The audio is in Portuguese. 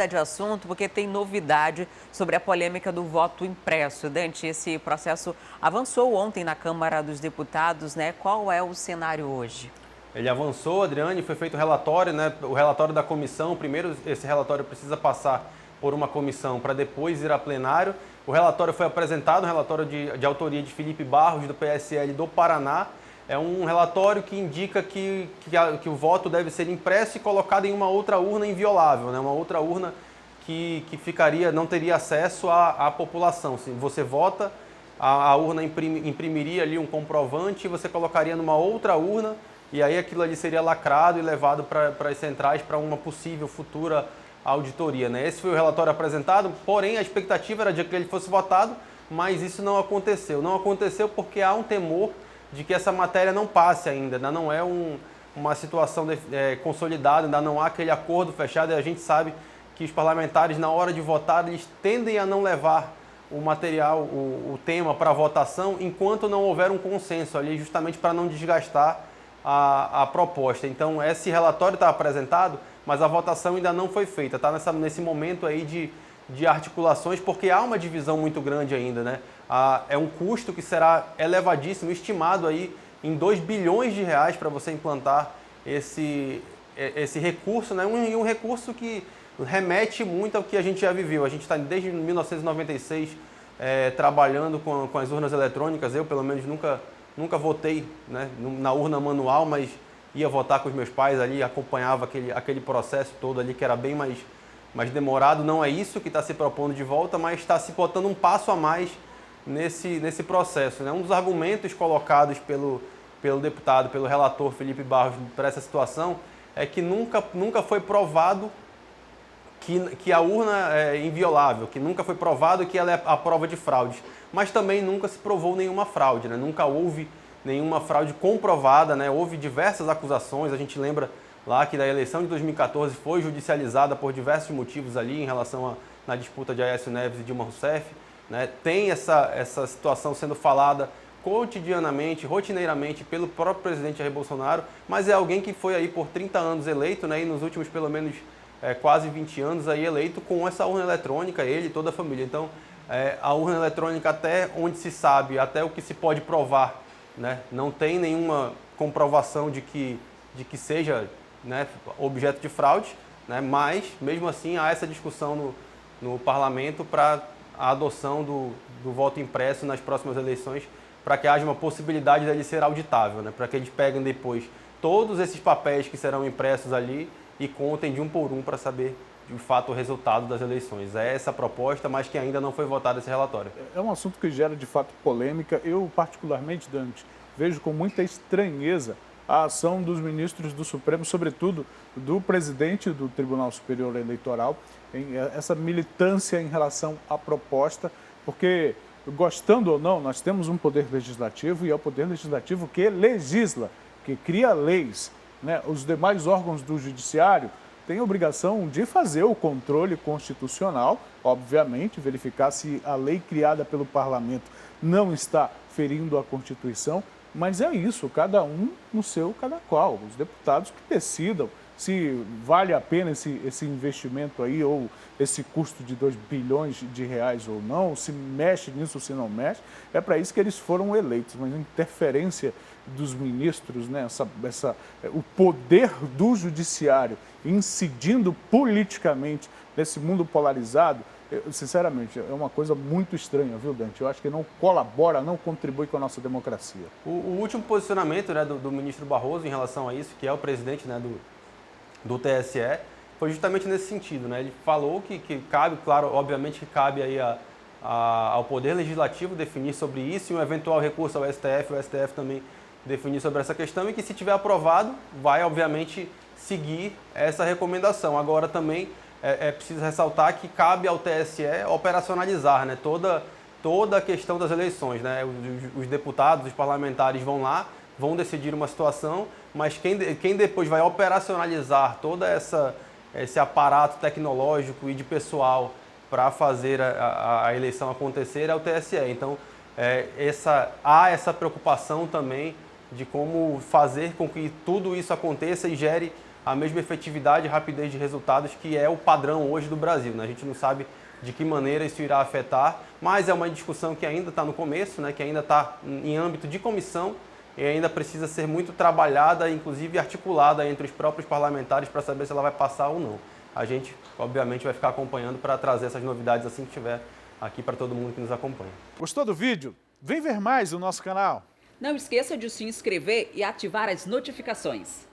mudar de assunto porque tem novidade sobre a polêmica do voto impresso. Dante, esse processo avançou ontem na Câmara dos Deputados, né? Qual é o cenário hoje? Ele avançou, Adriane, foi feito o relatório, né? O relatório da comissão. Primeiro, esse relatório precisa passar por uma comissão para depois ir a plenário. O relatório foi apresentado, um relatório de autoria de Felipe Barros, do PSL do Paraná. É um relatório que indica que o voto deve ser impresso e colocado em uma outra urna inviolável, né? Uma outra urna que ficaria, não teria acesso à população. Se você vota, a urna imprimiria ali um comprovante e você colocaria numa outra urna e aí aquilo ali seria lacrado e levado para as centrais para uma possível futura auditoria, né? Esse foi o relatório apresentado, porém a expectativa era de que ele fosse votado, mas isso não aconteceu. Não aconteceu porque há um temor de que essa matéria não passe ainda não é uma situação consolidada, ainda não há aquele acordo fechado e a gente sabe que os parlamentares, na hora de votar, eles tendem a não levar o material, o tema para votação enquanto não houver um consenso ali, justamente para não desgastar a proposta. Então, esse relatório está apresentado, mas a votação ainda não foi feita, está nesse momento aí de articulações, porque há uma divisão muito grande ainda, né? É um custo que será elevadíssimo, estimado aí em 2 bilhões de reais para você implantar esse recurso, né? Um recurso que remete muito ao que a gente já viveu. A gente está desde 1996 trabalhando com as urnas eletrônicas. Eu, pelo menos, nunca votei, né, na urna manual, mas ia votar com os meus pais ali, acompanhava aquele processo todo ali que era bem mais demorado. Não é isso que está se propondo de volta, mas está se botando um passo a mais nesse processo, né? Um dos argumentos colocados pelo deputado, pelo relator Felipe Barros para essa situação é que nunca foi provado que a urna é inviolável, que nunca foi provado que ela é a prova de fraudes, mas também nunca se provou nenhuma fraude, né? Nunca houve nenhuma fraude comprovada, né? Houve diversas acusações, a gente lembra lá que da eleição de 2014 foi judicializada por diversos motivos ali em relação na disputa de Aécio Neves e Dilma Rousseff, né? Tem essa situação sendo falada cotidianamente, rotineiramente pelo próprio presidente Jair Bolsonaro, mas é alguém que foi aí por 30 anos eleito, né? E nos últimos pelo menos quase 20 anos aí eleito com essa urna eletrônica, ele e toda a família. Então, a urna eletrônica, até onde se sabe, até o que se pode provar, né? Não tem nenhuma comprovação de que seja, né, objeto de fraude, né? Mas, mesmo assim, há essa discussão no parlamento para a adoção do voto impresso nas próximas eleições, para que haja uma possibilidade dele ser auditável, né? Para que eles peguem depois todos esses papéis que serão impressos ali e contem de um por um para saber de fato o resultado das eleições. É essa a proposta, mas que ainda não foi votado esse relatório. É um assunto que gera de fato polêmica. Eu, particularmente, Dante, vejo com muita estranheza a ação dos ministros do Supremo, sobretudo do presidente do Tribunal Superior Eleitoral, essa militância em relação à proposta, porque, gostando ou não, nós temos um poder legislativo e é o poder legislativo que legisla, que cria leis, né? Os demais órgãos do judiciário têm a obrigação de fazer o controle constitucional, obviamente, verificar se a lei criada pelo parlamento não está ferindo a Constituição, mas é isso, cada um no seu, cada qual. Os deputados que decidam se vale a pena esse investimento aí, ou esse custo de 2 bilhões de reais ou não, se mexe nisso ou se não mexe, é para isso que eles foram eleitos. Mas a interferência dos ministros, né, o poder do judiciário incidindo politicamente nesse mundo polarizado, sinceramente, é uma coisa muito estranha, viu, Dante? Eu acho que não colabora, não contribui com a nossa democracia. O último posicionamento, né, do ministro Barroso em relação a isso, que é o presidente, né, do TSE, foi justamente nesse sentido, né? Ele falou que cabe, claro, obviamente que cabe aí ao Poder Legislativo definir sobre isso e um eventual recurso ao STF, o STF também definir sobre essa questão, e que se tiver aprovado, vai obviamente seguir essa recomendação. Agora também é preciso ressaltar que cabe ao TSE operacionalizar, né, toda a questão das eleições, né? Os deputados, os parlamentares vão lá, vão decidir uma situação, mas quem depois vai operacionalizar toda esse aparato tecnológico e de pessoal para fazer a eleição acontecer é o TSE. Então, há essa preocupação também de como fazer com que tudo isso aconteça e gere a mesma efetividade e rapidez de resultados que é o padrão hoje do Brasil, né? A gente não sabe de que maneira isso irá afetar, mas é uma discussão que ainda está no começo, né? Que ainda está em âmbito de comissão e ainda precisa ser muito trabalhada, inclusive articulada entre os próprios parlamentares para saber se ela vai passar ou não. A gente, obviamente, vai ficar acompanhando para trazer essas novidades assim que tiver aqui para todo mundo que nos acompanha. Gostou do vídeo? Vem ver mais o nosso canal. Não esqueça de se inscrever e ativar as notificações.